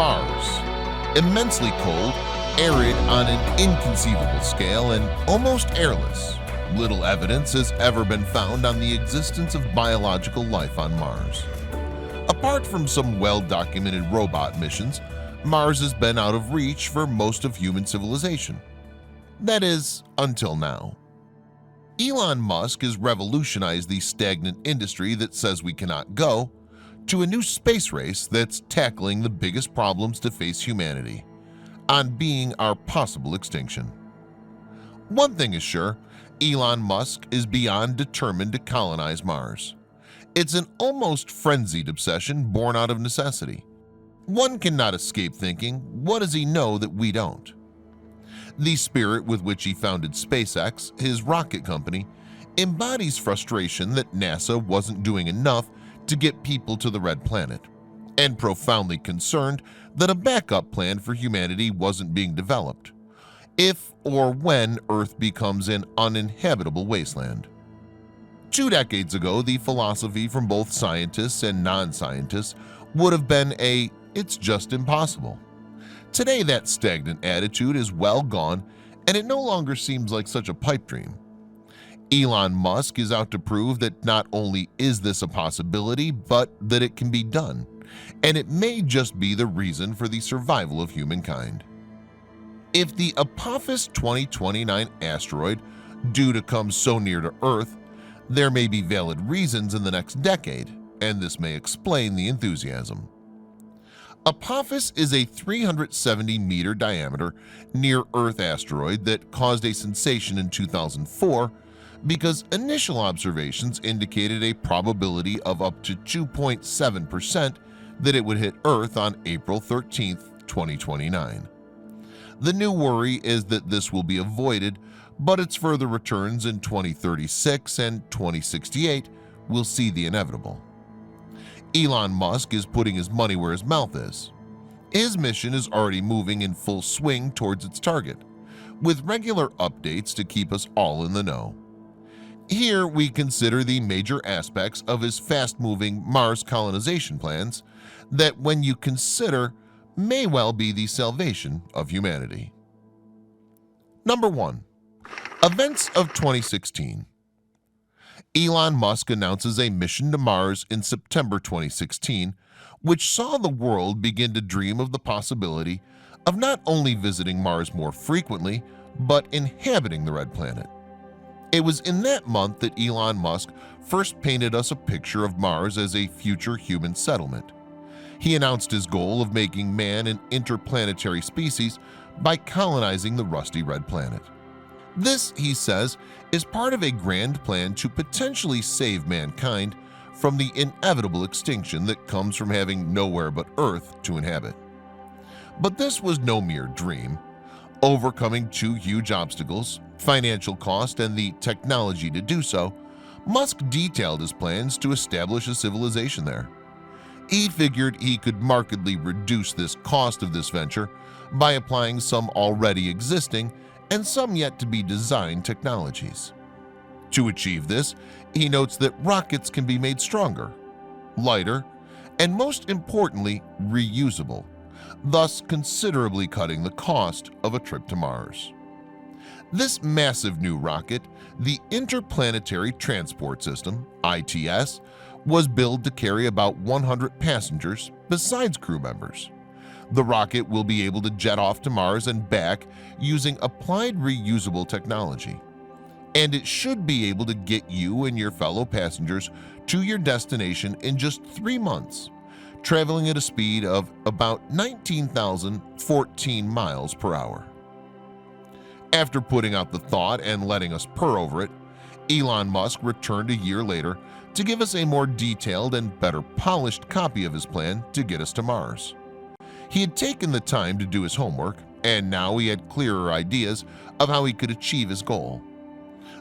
Mars. Immensely cold, arid on an inconceivable scale, and almost airless, little evidence has ever been found on the existence of biological life on Mars. Apart from some well-documented robot missions, Mars has been out of reach for most of human civilization. That is, until now. Elon Musk has revolutionized the stagnant industry that says we cannot go to a new space race that's tackling the biggest problems to face humanity, on being our possible extinction. One thing is sure, Elon Musk is beyond determined to colonize Mars. It's an almost frenzied obsession born out of necessity. One cannot escape thinking, what does he know that we don't? The spirit with which he founded SpaceX, his rocket company, embodies frustration that NASA wasn't doing enough to get people to the red planet, and profoundly concerned that a backup plan for humanity wasn't being developed, if or when Earth becomes an uninhabitable wasteland. 2 decades ago, the philosophy from both scientists and non-scientists would have been it's just impossible. Today, that stagnant attitude is well gone, and it no longer seems like such a pipe dream. Elon Musk is out to prove that not only is this a possibility, but that it can be done, and it may just be the reason for the survival of humankind. If the Apophis 2029 asteroid due to come so near to Earth, there may be valid reasons in the next decade, and this may explain the enthusiasm. Apophis is a 370-meter diameter near-Earth asteroid that caused a sensation in 2004 because initial observations indicated a probability of up to 2.7% that it would hit Earth on April 13, 2029. The new worry is that this will be avoided, but its further returns in 2036 and 2068 will see the inevitable. Elon Musk is putting his money where his mouth is. His mission is already moving in full swing towards its target, with regular updates to keep us all in the know. Here we consider the major aspects of his fast-moving Mars colonization plans that, when you consider, may well be the salvation of humanity. Number 1. Events of 2016. Elon Musk announces a mission to Mars in September 2016, which saw the world begin to dream of the possibility of not only visiting Mars more frequently, but inhabiting the red planet. It was in that month that Elon Musk first painted us a picture of Mars as a future human settlement. He announced his goal of making man an interplanetary species by colonizing the rusty red planet. This, he says, is part of a grand plan to potentially save mankind from the inevitable extinction that comes from having nowhere but Earth to inhabit. But this was no mere dream. Overcoming 2 huge obstacles, financial cost and the technology to do so, Musk detailed his plans to establish a civilization there. He figured he could markedly reduce this cost of this venture by applying some already existing and some yet to be designed technologies. To achieve this, he notes that rockets can be made stronger, lighter, and most importantly, reusable, thus considerably cutting the cost of a trip to Mars. This massive new rocket, the Interplanetary Transport System, ITS, was built to carry about 100 passengers besides crew members. The rocket will be able to jet off to Mars and back using applied reusable technology, and it should be able to get you and your fellow passengers to your destination in just 3 months, traveling at a speed of about 19,014 miles per hour. After putting out the thought and letting us purr over it, Elon Musk returned a year later to give us a more detailed and better polished copy of his plan to get us to Mars. He had taken the time to do his homework, and now he had clearer ideas of how he could achieve his goal.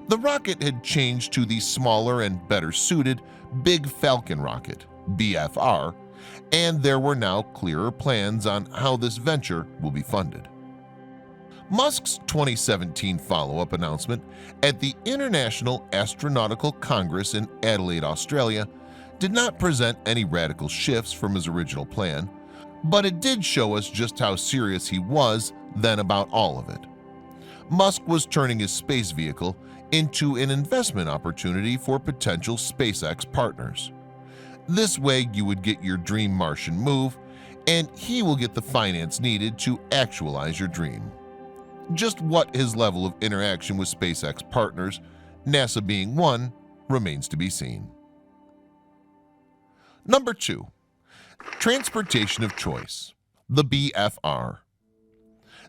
The rocket had changed to the smaller and better suited Big Falcon rocket, BFR, and there were now clearer plans on how this venture will be funded. Musk's 2017 follow-up announcement at the International Astronautical Congress in Adelaide, Australia, did not present any radical shifts from his original plan, But it did show us just how serious he was then about all of it. Musk was turning his space vehicle into an investment opportunity for potential SpaceX partners. This way you would get your dream Martian move, and he will get the finance needed to actualize your dream. Just what his level of interaction with SpaceX partners, NASA being one, remains to be seen. Number 2. Transportation of choice, the BFR.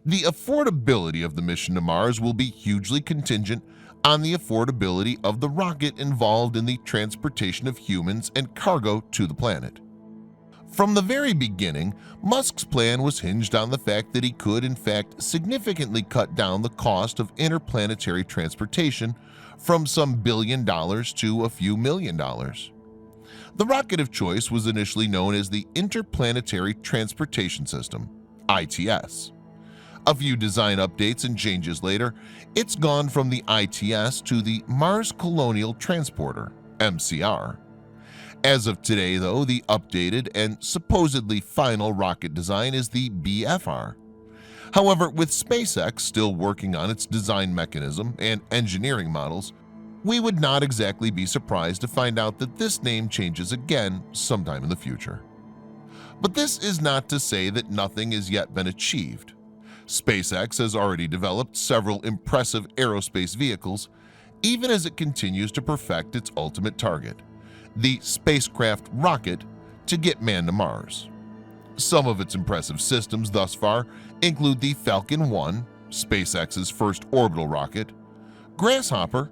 The affordability of the mission to Mars will be hugely contingent on the affordability of the rocket involved in the transportation of humans and cargo to the planet. From the very beginning, Musk's plan was hinged on the fact that he could in fact significantly cut down the cost of interplanetary transportation from some $1 billion to a few $1 million. The rocket of choice was initially known as the Interplanetary Transportation System, ITS. A few design updates and changes later, it's gone from the ITS to the Mars Colonial Transporter, MCR. As of today, though, the updated and supposedly final rocket design is the BFR. However, with SpaceX still working on its design mechanism and engineering models, we would not exactly be surprised to find out that this name changes again sometime in the future. But this is not to say that nothing has yet been achieved. SpaceX has already developed several impressive aerospace vehicles, even as it continues to perfect its ultimate target, the spacecraft rocket to get man to Mars. Some of its impressive systems thus far include the Falcon 1, SpaceX's first orbital rocket, Grasshopper,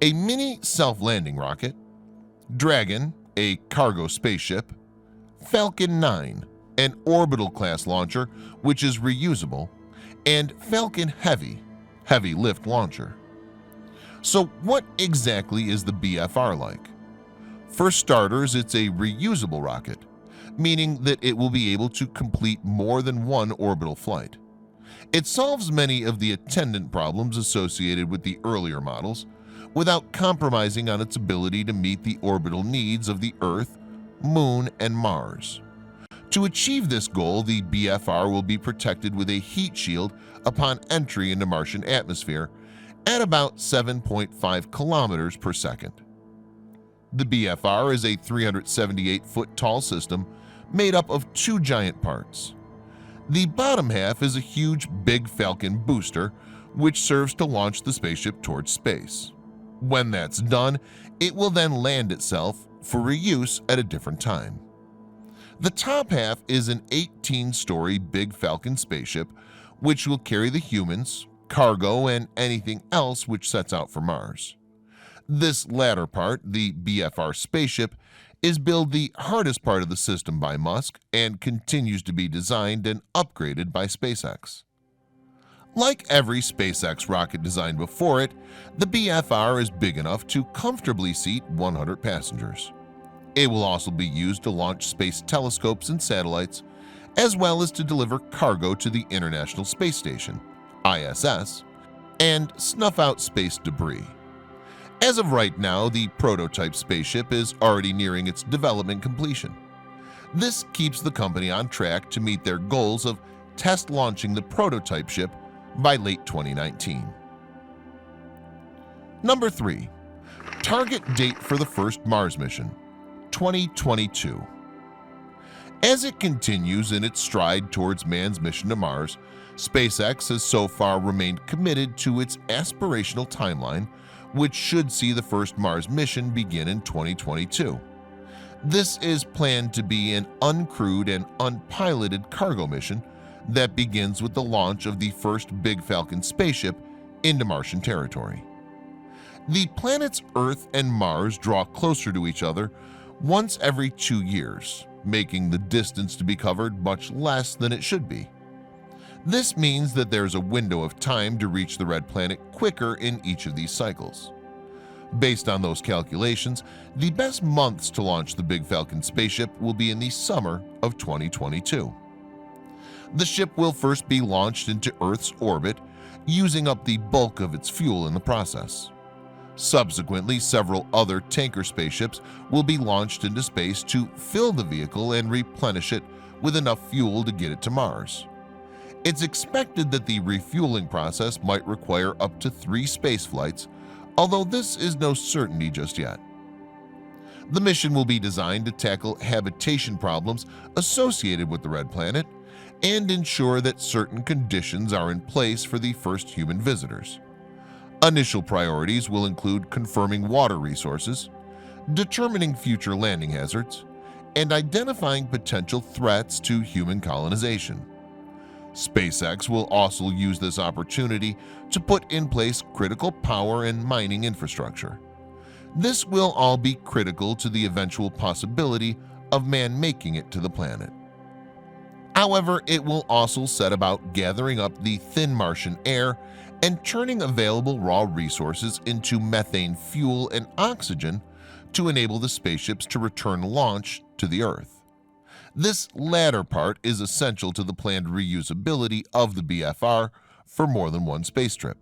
a mini self-landing rocket, Dragon, a cargo spaceship, Falcon 9, an orbital-class launcher which is reusable, and Falcon Heavy, heavy lift launcher. So what exactly is the BFR like? For starters, it's a reusable rocket, meaning that it will be able to complete more than one orbital flight. It solves many of the attendant problems associated with the earlier models without compromising on its ability to meet the orbital needs of the Earth, Moon, and Mars. To achieve this goal, the BFR will be protected with a heat shield upon entry into Martian atmosphere at about 7.5 kilometers per second. The BFR is a 378-foot tall system made up of two giant parts. The bottom half is a huge Big Falcon booster which serves to launch the spaceship towards space. When that's done, it will then land itself for reuse at a different time. The top half is an 18-story Big Falcon spaceship which will carry the humans, cargo, and anything else which sets out for Mars. This latter part, the BFR spaceship, is billed the hardest part of the system by Musk and continues to be designed and upgraded by SpaceX. Like every SpaceX rocket designed before it, the BFR is big enough to comfortably seat 100 passengers. It will also be used to launch space telescopes and satellites, as well as to deliver cargo to the International Space Station, ISS, and snuff out space debris. As of right now, the prototype spaceship is already nearing its development completion. This keeps the company on track to meet their goals of test launching the prototype ship by late 2019. Number 3. Target date for the first Mars mission, 2022. As it continues in its stride towards man's mission to Mars, SpaceX has so far remained committed to its aspirational timeline, which should see the first Mars mission begin in 2022. This is planned to be an uncrewed and unpiloted cargo mission that begins with the launch of the first Big Falcon spaceship into Martian territory. The planets Earth and Mars draw closer to each other once every 2 years, making the distance to be covered much less than it should be. This means that there's a window of time to reach the red planet quicker in each of these cycles. Based on those calculations, the best months to launch the Big Falcon spaceship will be in the summer of 2022. The ship will first be launched into Earth's orbit, using up the bulk of its fuel in the process. Subsequently, several other tanker spaceships will be launched into space to fill the vehicle and replenish it with enough fuel to get it to Mars. It's expected that the refueling process might require up to 3 space flights, although this is no certainty just yet. The mission will be designed to tackle habitation problems associated with the red planet and ensure that certain conditions are in place for the first human visitors. Initial priorities will include confirming water resources, determining future landing hazards, and identifying potential threats to human colonization. SpaceX will also use this opportunity to put in place critical power and mining infrastructure. This will all be critical to the eventual possibility of man making it to the planet. However, it will also set about gathering up the thin Martian air and turning available raw resources into methane fuel and oxygen to enable the spaceships to return launch to the Earth. This latter part is essential to the planned reusability of the BFR for more than one space trip.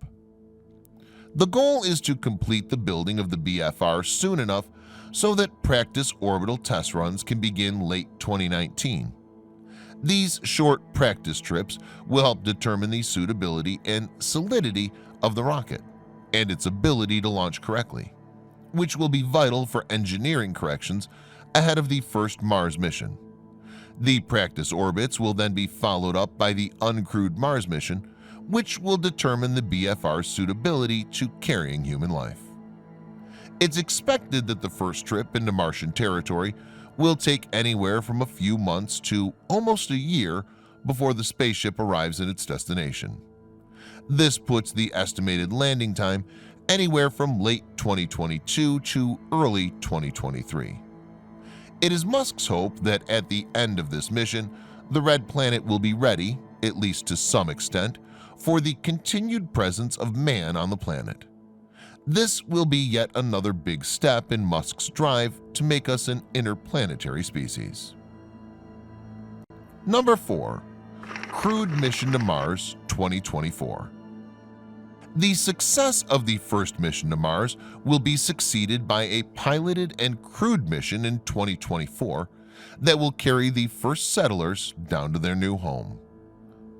The goal is to complete the building of the BFR soon enough so that practice orbital test runs can begin late 2019. These short practice trips will help determine the suitability and solidity of the rocket and its ability to launch correctly, which will be vital for engineering corrections ahead of the first Mars mission. The practice orbits will then be followed up by the uncrewed Mars mission, which will determine the BFR's suitability to carrying human life. It's expected that the first trip into Martian territory will take anywhere from a few months to almost a year before the spaceship arrives at its destination. This puts the estimated landing time anywhere from late 2022 to early 2023. It is Musk's hope that at the end of this mission, the red planet will be ready, at least to some extent, for the continued presence of man on the planet. This will be yet another big step in Musk's drive to make us an interplanetary species. Number 4. Crewed Mission to Mars 2024. The success of the first mission to Mars will be succeeded by a piloted and crewed mission in 2024 that will carry the first settlers down to their new home.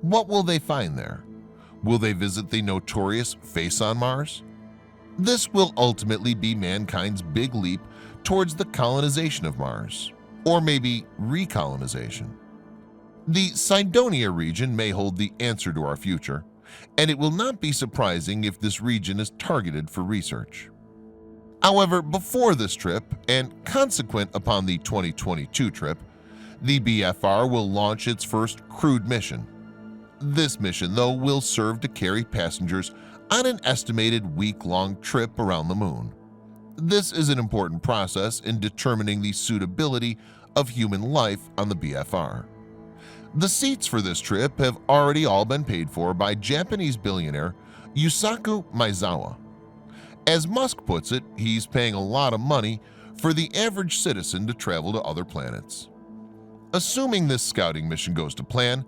What will they find there? Will they visit the notorious face on Mars? This will ultimately be mankind's big leap towards the colonization of Mars, or maybe recolonization. The Cydonia region may hold the answer to our future, and it will not be surprising if this region is targeted for research. However, before this trip, and consequent upon the 2022 trip, the BFR will launch its first crewed mission. This mission, though, will serve to carry passengers on an estimated week-long trip around the moon. This is an important process in determining the suitability of human life on the BFR. The seats for this trip have already all been paid for by Japanese billionaire Yusaku Maezawa. As Musk puts it, he's paying a lot of money for the average citizen to travel to other planets. Assuming this scouting mission goes to plan,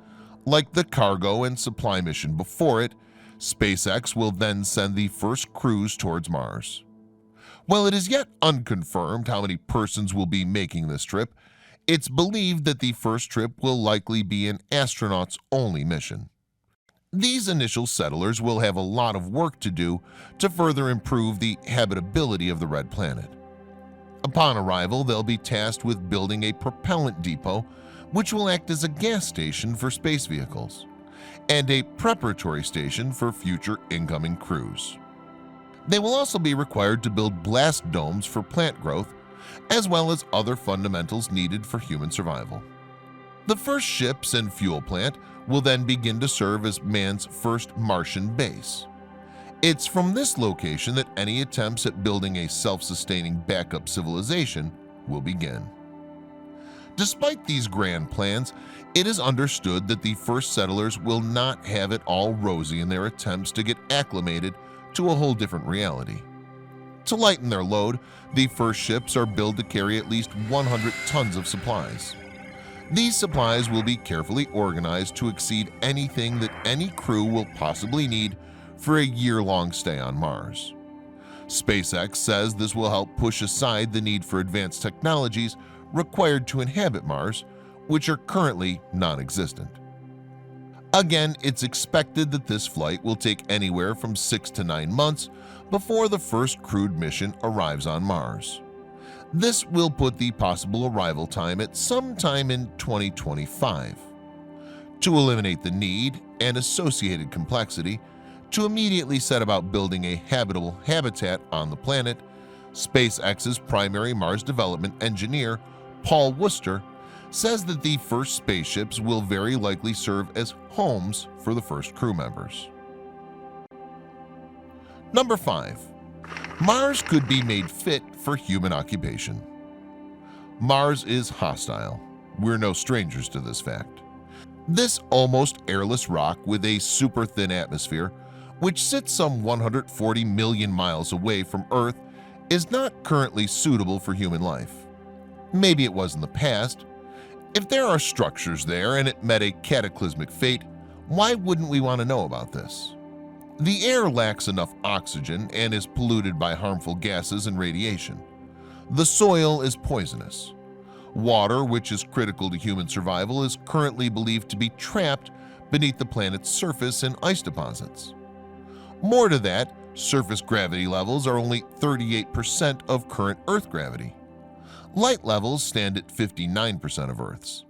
like the cargo and supply mission before it, SpaceX will then send the first crews towards Mars. While it is yet unconfirmed how many persons will be making this trip, it's believed that the first trip will likely be an astronauts-only mission. These initial settlers will have a lot of work to do to further improve the habitability of the red planet. Upon arrival, they'll be tasked with building a propellant depot which will act as a gas station for space vehicles, and a preparatory station for future incoming crews. They will also be required to build blast domes for plant growth, as well as other fundamentals needed for human survival. The first ships and fuel plant will then begin to serve as man's first Martian base. It's from this location that any attempts at building a self-sustaining backup civilization will begin. Despite these grand plans, it is understood that the first settlers will not have it all rosy in their attempts to get acclimated to a whole different reality. To lighten their load, the first ships are built to carry at least 100 tons of supplies. These supplies will be carefully organized to exceed anything that any crew will possibly need for a year-long stay on Mars. SpaceX says this will help push aside the need for advanced technologies required to inhabit Mars, which are currently non-existent. Again, it's expected that this flight will take anywhere from 6 to 9 months before the first crewed mission arrives on Mars. This will put the possible arrival time at sometime in 2025. To eliminate the need and associated complexity, to immediately set about building a habitable habitat on the planet, SpaceX's primary Mars development engineer, Paul Worcester, says that the first spaceships will very likely serve as homes for the first crew members. Number 5. Mars could be made fit for human occupation. Mars is hostile. We're no strangers to this fact. This almost airless rock with a super thin atmosphere, which sits some 140 million miles away from Earth, is not currently suitable for human life. Maybe it was in the past. If there are structures there and it met a cataclysmic fate, why wouldn't we want to know about this? The air lacks enough oxygen and is polluted by harmful gases and radiation. The soil is poisonous. Water, which is critical to human survival, is currently believed to be trapped beneath the planet's surface in ice deposits. More to that, surface gravity levels are only 38% of current Earth gravity. Light levels stand at 59% of Earth's.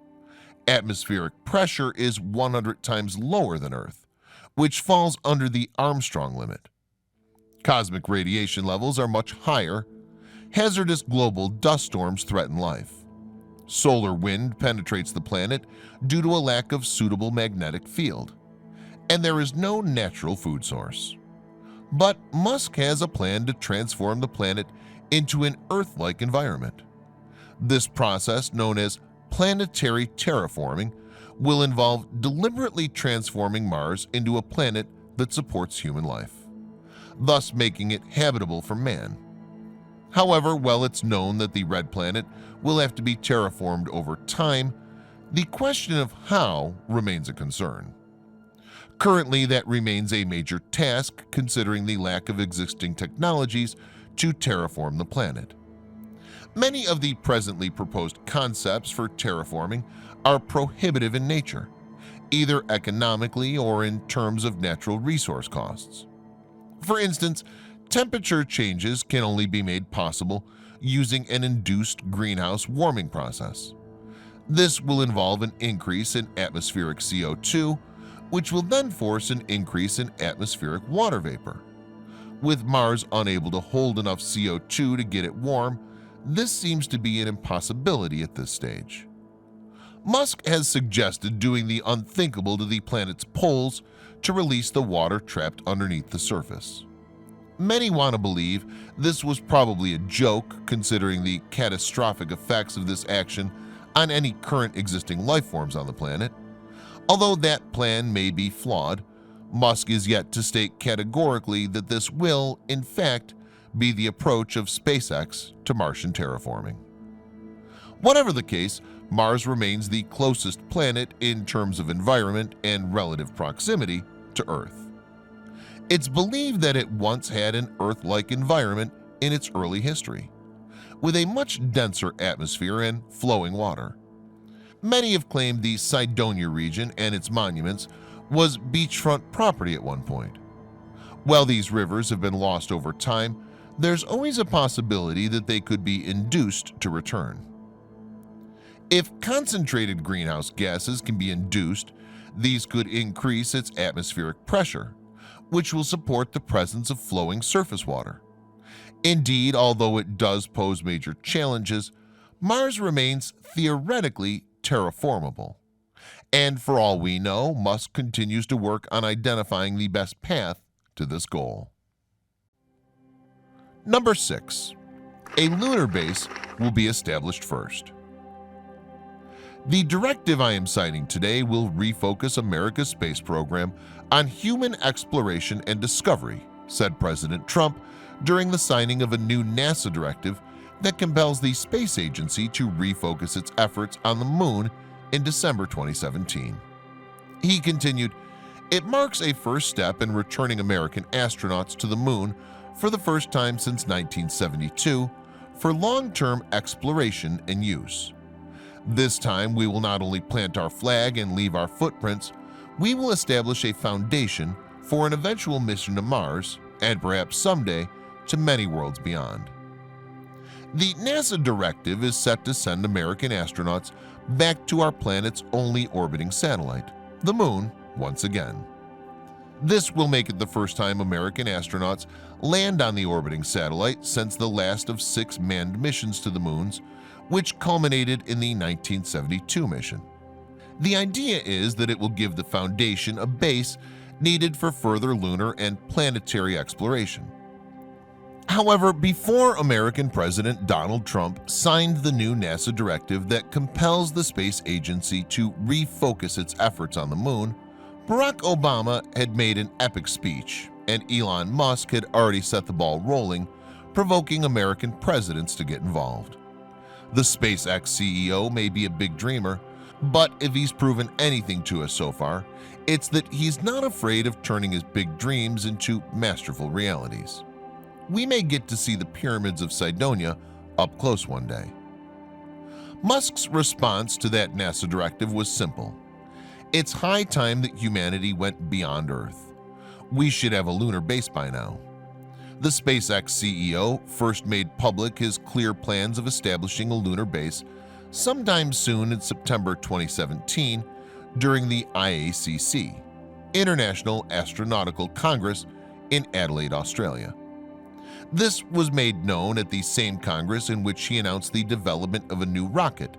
Atmospheric pressure is 100 times lower than Earth, which falls under the Armstrong limit. Cosmic radiation levels are much higher. Hazardous global dust storms threaten life. Solar wind penetrates the planet due to a lack of suitable magnetic field. And there is no natural food source. But Musk has a plan to transform the planet into an Earth-like environment. This process, known as Planetary Terraforming, will involve deliberately transforming Mars into a planet that supports human life, thus making it habitable for man. However, while it's known that the red planet will have to be terraformed over time, the question of how remains a concern. Currently, that remains a major task considering the lack of existing technologies to terraform the planet. Many of the presently proposed concepts for terraforming are prohibitive in nature, either economically or in terms of natural resource costs. For instance, temperature changes can only be made possible using an induced greenhouse warming process. This will involve an increase in atmospheric CO2, which will then force an increase in atmospheric water vapor. With Mars unable to hold enough CO2 to get it warm, this seems to be an impossibility at this stage. Musk has suggested doing the unthinkable to the planet's poles to release the water trapped underneath the surface. Many want to believe this was probably a joke considering the catastrophic effects of this action on any current existing life forms on the planet. Although that plan may be flawed, Musk is yet to state categorically that this will, in fact, be the approach of SpaceX to Martian terraforming. Whatever the case, Mars remains the closest planet in terms of environment and relative proximity to Earth. It's believed that it once had an Earth-like environment in its early history, with a much denser atmosphere and flowing water. Many have claimed the Cydonia region and its monuments was beachfront property at one point. While these rivers have been lost over time, there's always a possibility that they could be induced to return. If concentrated greenhouse gases can be induced, these could increase its atmospheric pressure, which will support the presence of flowing surface water. Indeed, although it does pose major challenges, Mars remains theoretically terraformable. And for all we know, Musk continues to work on identifying the best path to this goal. Number 6. A lunar base will be established first. The directive I am citing today will refocus America's space program on human exploration and discovery, said President Trump during the signing of a new NASA directive that compels the space agency to refocus its efforts on the moon in December 2017. He continued, "It marks a first step in returning American astronauts to the moon for the first time since 1972 for long-term exploration and use. This time we will not only plant our flag and leave our footprints, we will establish a foundation for an eventual mission to Mars and perhaps someday to many worlds beyond. The NASA directive is set to send American astronauts back to our planet's only orbiting satellite, the Moon, once again. This will make it the first time American astronauts land on the orbiting satellite since the last of 6 manned missions to the Moons, which culminated in the 1972 mission. The idea is that it will give the foundation a base needed for further lunar and planetary exploration. However, before American President Donald Trump signed the new NASA directive that compels the space agency to refocus its efforts on the Moon, Barack Obama had made an epic speech, and Elon Musk had already set the ball rolling, provoking American presidents to get involved. The SpaceX CEO may be a big dreamer, but if he's proven anything to us so far, it's that he's not afraid of turning his big dreams into masterful realities. We may get to see the pyramids of Cydonia up close one day. Musk's response to that NASA directive was simple. It's high time that humanity went beyond Earth. We should have a lunar base by now. The SpaceX CEO first made public his clear plans of establishing a lunar base sometime soon in September 2017 during the IACC, International Astronautical Congress in Adelaide, Australia. This was made known at the same Congress in which he announced the development of a new rocket,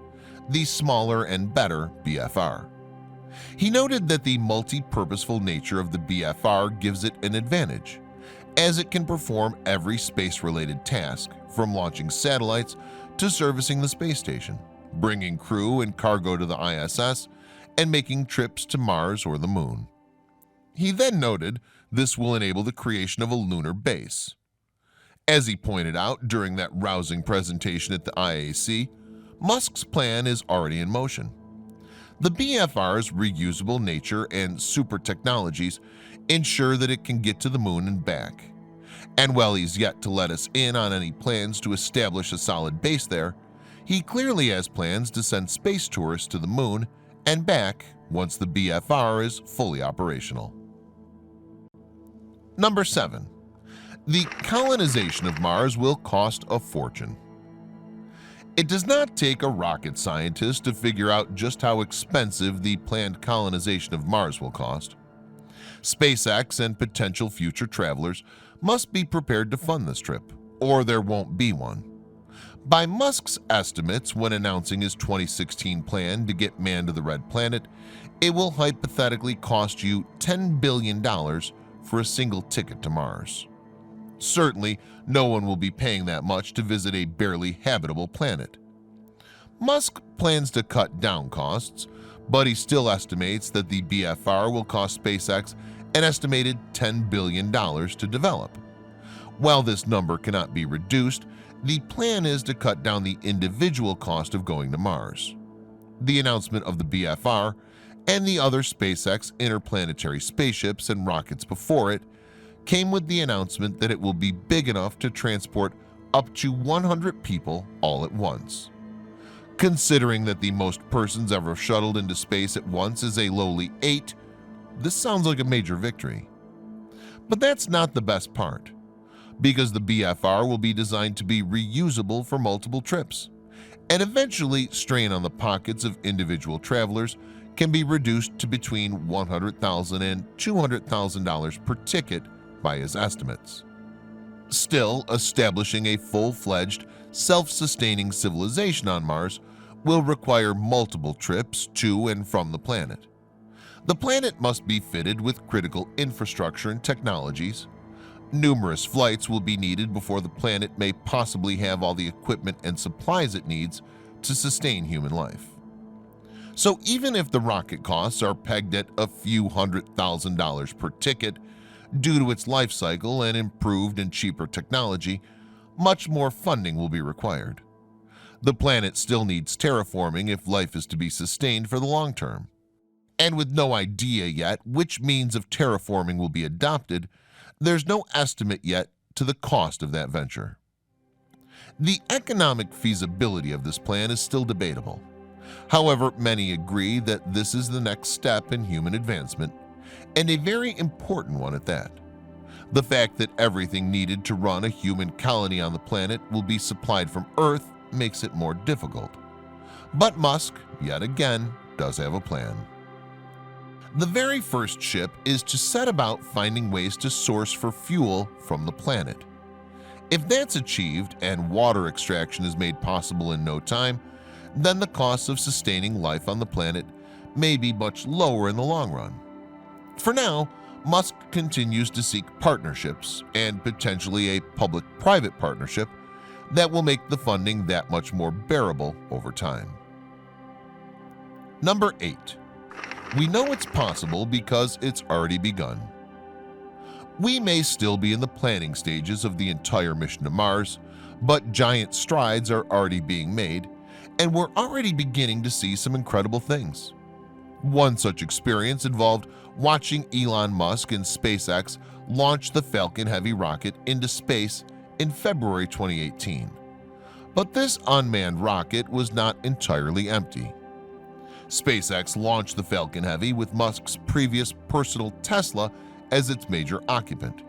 the smaller and better BFR. He noted that the multi-purposeful nature of the BFR gives it an advantage, as it can perform every space-related task, from launching satellites to servicing the space station, bringing crew and cargo to the ISS, and making trips to Mars or the Moon. He then noted this will enable the creation of a lunar base. As he pointed out during that rousing presentation at the IAC, Musk's plan is already in motion. The BFR's reusable nature and super technologies ensure that it can get to the Moon and back. And while he's yet to let us in on any plans to establish a solid base there, he clearly has plans to send space tourists to the Moon and back once the BFR is fully operational. Number 7. The colonization of Mars will cost a fortune. It does not take a rocket scientist to figure out just how expensive the planned colonization of Mars will cost. SpaceX and potential future travelers must be prepared to fund this trip, or there won't be one. By Musk's estimates when announcing his 2016 plan to get man to the red planet, it will hypothetically cost you $10 billion for a single ticket to Mars. Certainly, no one will be paying that much to visit a barely habitable planet. Musk plans to cut down costs, but he still estimates that the BFR will cost SpaceX an estimated $10 billion to develop. While this number cannot be reduced, the plan is to cut down the individual cost of going to Mars. The announcement of the BFR and the other SpaceX interplanetary spaceships and rockets before it came with the announcement that it will be big enough to transport up to 100 people all at once. Considering that the most persons ever shuttled into space at once is a lowly 8, this sounds like a major victory. But that's not the best part, because the BFR will be designed to be reusable for multiple trips, and eventually strain on the pockets of individual travelers can be reduced to between $100,000 and $200,000 per ticket by his estimates. Still, establishing a full-fledged, self-sustaining civilization on Mars will require multiple trips to and from the planet. The planet must be fitted with critical infrastructure and technologies. Numerous flights will be needed before the planet may possibly have all the equipment and supplies it needs to sustain human life. So even if the rocket costs are pegged at a few $100,000 per ticket, due to its life cycle and improved and cheaper technology, much more funding will be required. The planet still needs terraforming if life is to be sustained for the long term. And with no idea yet which means of terraforming will be adopted, there's no estimate yet to the cost of that venture. The economic feasibility of this plan is still debatable. However, many agree that this is the next step in human advancement, and a very important one at that. The fact that everything needed to run a human colony on the planet will be supplied from Earth makes it more difficult. But Musk, yet again, does have a plan. The very first ship is to set about finding ways to source for fuel from the planet. If that's achieved and water extraction is made possible in no time, then the costs of sustaining life on the planet may be much lower in the long run. For now, Musk continues to seek partnerships and potentially a public-private partnership that will make the funding that much more bearable over time. Number 8. We know it's possible because it's already begun. We may still be in the planning stages of the entire mission to Mars, but giant strides are already being made, and we're already beginning to see some incredible things. One such experience involved watching Elon Musk and SpaceX launch the Falcon Heavy rocket into space in February 2018. But this unmanned rocket was not entirely empty. SpaceX launched the Falcon Heavy with Musk's previous personal Tesla as its major occupant.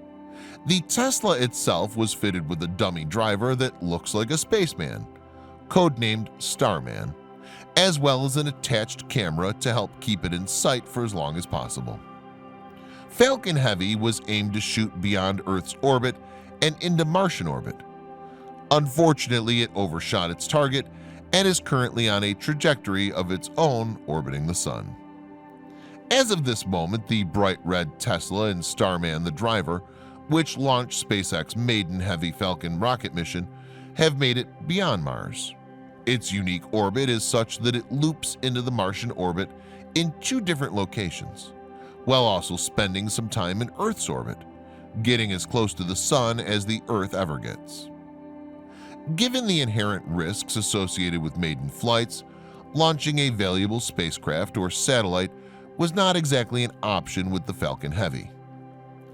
The Tesla itself was fitted with a dummy driver that looks like a spaceman, codenamed Starman, as well as an attached camera to help keep it in sight for as long as possible. Falcon Heavy was aimed to shoot beyond Earth's orbit and into Martian orbit. Unfortunately, it overshot its target and is currently on a trajectory of its own orbiting the Sun. As of this moment, the bright red Tesla and Starman the driver, which launched SpaceX's maiden Heavy Falcon rocket mission, have made it beyond Mars. Its unique orbit is such that it loops into the Martian orbit in 2 different locations, while also spending some time in Earth's orbit, getting as close to the Sun as the Earth ever gets. Given the inherent risks associated with maiden flights, launching a valuable spacecraft or satellite was not exactly an option with the Falcon Heavy.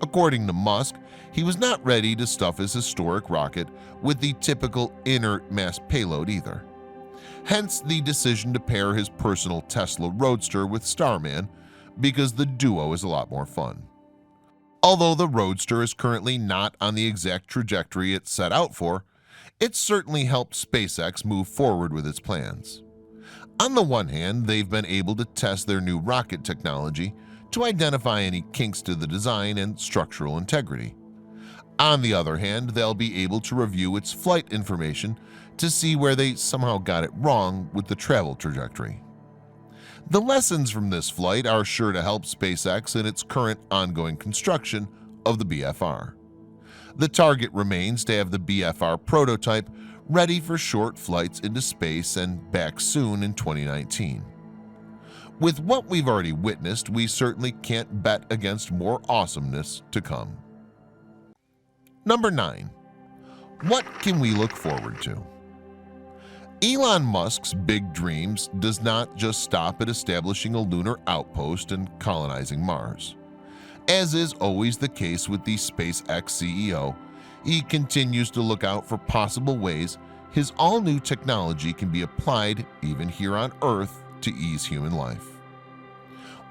According to Musk, he was not ready to stuff his historic rocket with the typical inert mass payload either. Hence the decision to pair his personal Tesla Roadster with Starman, because the duo is a lot more fun. Although the Roadster is currently not on the exact trajectory it set out for, it certainly helped SpaceX move forward with its plans. On the one hand, they've been able to test their new rocket technology to identify any kinks to the design and structural integrity. On the other hand, they'll be able to review its flight information to see where they somehow got it wrong with the travel trajectory. The lessons from this flight are sure to help SpaceX in its current ongoing construction of the BFR. The target remains to have the BFR prototype ready for short flights into space and back soon in 2019. With what we've already witnessed, we certainly can't bet against more awesomeness to come. Number 9. What can we look forward to? Elon Musk's big dreams does not just stop at establishing a lunar outpost and colonizing Mars. As is always the case with the SpaceX CEO, he continues to look out for possible ways his all-new technology can be applied even here on Earth to ease human life.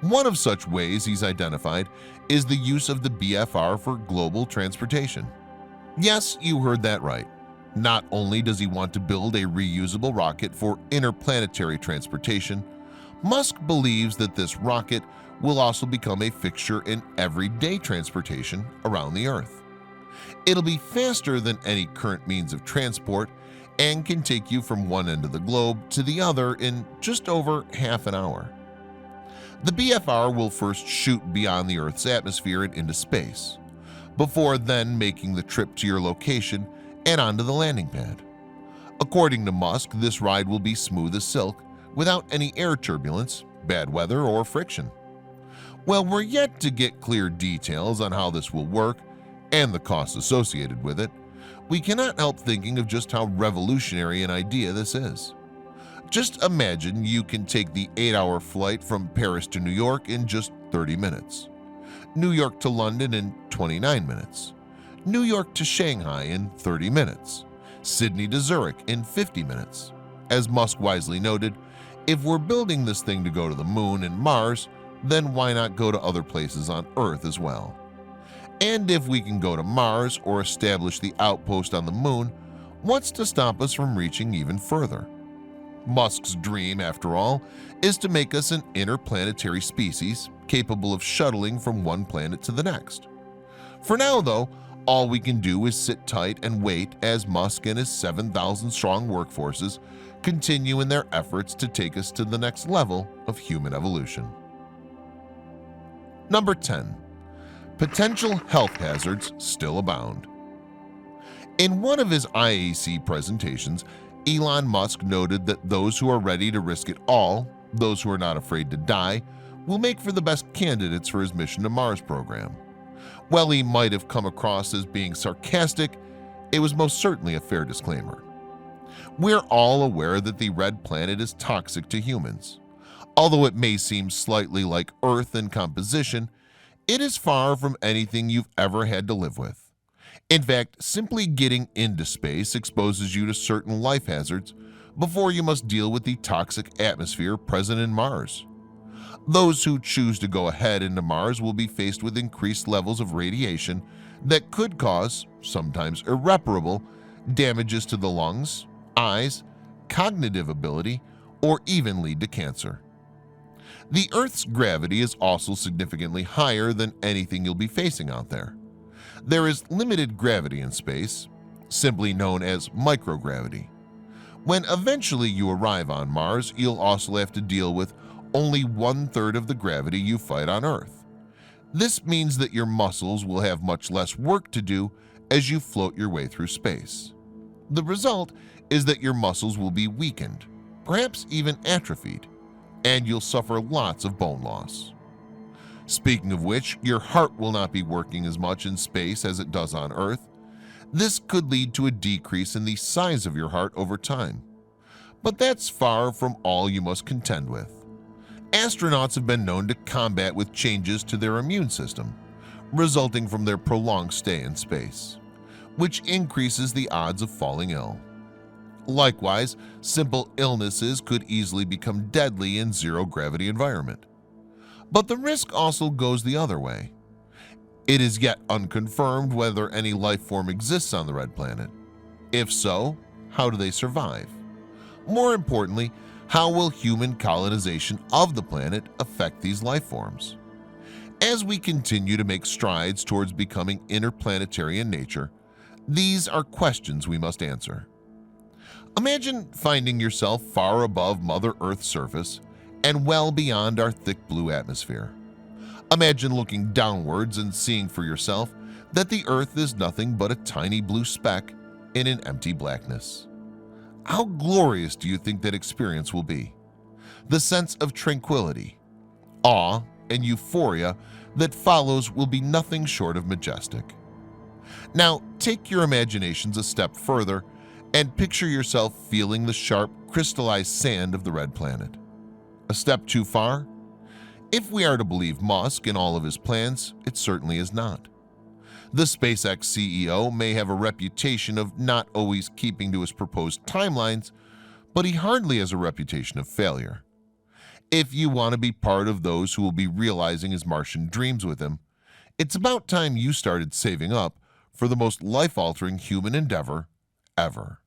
One of such ways he's identified is the use of the BFR for global transportation. Yes, you heard that right. Not only does he want to build a reusable rocket for interplanetary transportation, Musk believes that this rocket will also become a fixture in everyday transportation around the Earth. It'll be faster than any current means of transport and can take you from one end of the globe to the other in just over half an hour. The BFR will first shoot beyond the Earth's atmosphere and into space, before then making the trip to your location and onto the landing pad. According to Musk, this ride will be smooth as silk without any air turbulence, bad weather, or friction. While we're yet to get clear details on how this will work and the costs associated with it, we cannot help thinking of just how revolutionary an idea this is. Just imagine you can take the 8-hour flight from Paris to New York in just 30 minutes, New York to London in 29 minutes, New York to Shanghai in 30 minutes, Sydney to Zurich in 50 minutes. As Musk wisely noted, If we're building this thing to go to the moon and Mars, then why not go to other places on Earth as well? And if we can go to Mars or establish the outpost on the moon, what's to stop us from reaching even further? Musk's dream, after all, is to make us an interplanetary species capable of shuttling from one planet to the next. For now, though, all we can do is sit tight and wait as Musk and his 7,000-strong workforces continue in their efforts to take us to the next level of human evolution. Number 10. Potential health hazards still abound. In one of his IAC presentations, Elon Musk noted that those who are ready to risk it all, those who are not afraid to die, will make for the best candidates for his mission to Mars program. While he might have come across as being sarcastic, it was most certainly a fair disclaimer. We're all aware that the red planet is toxic to humans. Although it may seem slightly like Earth in composition, it is far from anything you've ever had to live with. In fact, simply getting into space exposes you to certain life hazards before you must deal with the toxic atmosphere present in Mars. Those who choose to go ahead into Mars will be faced with increased levels of radiation that could cause, sometimes irreparable, damages to the lungs, eyes, cognitive ability, or even lead to cancer. The Earth's gravity is also significantly higher than anything you'll be facing out there. There is limited gravity in space, simply known as microgravity. When eventually you arrive on Mars, you'll also have to deal with only 1/3 of the gravity you fight on Earth. This means that your muscles will have much less work to do as you float your way through space. The result is that your muscles will be weakened, perhaps even atrophied, and you'll suffer lots of bone loss. Speaking of which, your heart will not be working as much in space as it does on Earth. This could lead to a decrease in the size of your heart over time. But that's far from all you must contend with. Astronauts have been known to combat with changes to their immune system, resulting from their prolonged stay in space, which increases the odds of falling ill. Likewise, simple illnesses could easily become deadly in zero-gravity environment. But the risk also goes the other way. It is yet unconfirmed whether any life form exists on the red planet. If so, how do they survive? More importantly, how will human colonization of the planet affect these life forms? As we continue to make strides towards becoming interplanetary in nature, these are questions we must answer. Imagine finding yourself far above Mother Earth's surface and well beyond our thick blue atmosphere. Imagine looking downwards and seeing for yourself that the Earth is nothing but a tiny blue speck in an empty blackness. How glorious do you think that experience will be? The sense of tranquility, awe, and euphoria that follows will be nothing short of majestic. Now, take your imaginations a step further and picture yourself feeling the sharp, crystallized sand of the red planet. A step too far? If we are to believe Musk and all of his plans, it certainly is not. The SpaceX CEO may have a reputation of not always keeping to his proposed timelines, but he hardly has a reputation of failure. If you want to be part of those who will be realizing his Martian dreams with him, it's about time you started saving up for the most life-altering human endeavor ever.